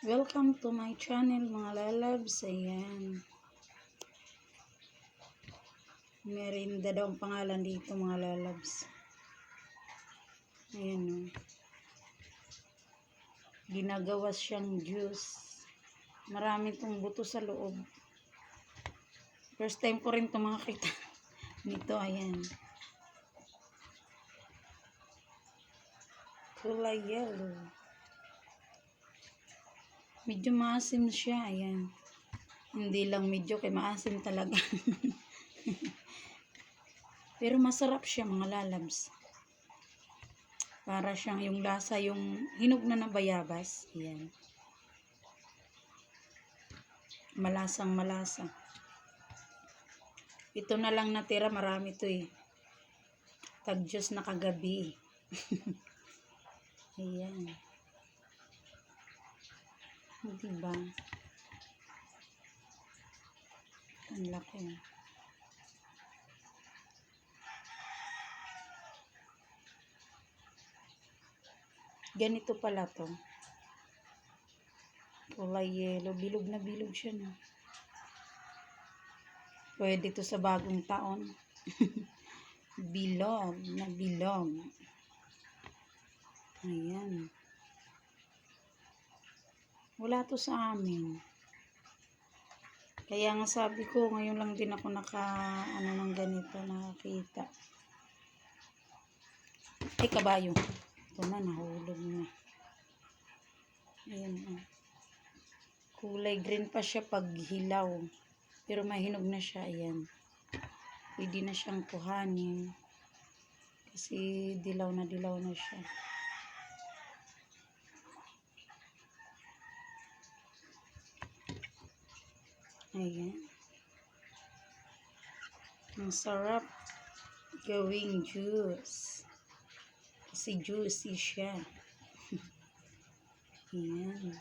Welcome to my channel mga lalabs. Ayan. Merinda daw ang pangalan dito mga lalabs. Ayan o. Ginagawa siyang juice. Marami itong buto sa loob. First time ko rin ito makakita nito. Ayan. Kulay yellow. Medyo maasim siya. Ayan. Hindi lang medyo kay maasim talaga. Pero masarap siya mga lalabs. Para siyang yung lasa, yung hinog na bayabas. Ayan. Malasang malasa. Ito na lang natira. Marami to eh. Tag-juice na kagabi. Ayan. Diba? Ang laki. Ganito pala to. Kulay yellow. Bilog na bilog siya na. Pwede to sa bagong taon. Bilog na bilog. Ayan. Wala to sa amin. Kaya nga sabi ko, ngayon lang din ako ng ganito nakakita. Ay, kabayo. Ito na, nahulog na. Ayan o. Kulay green pa siya pag hilaw. Pero mahinog na siya. Ayan. Pwede na siyang kuhanin. Kasi dilaw na siya. Ayan. Ang sarap gawing juice. Kasi juicy siya. Ayan.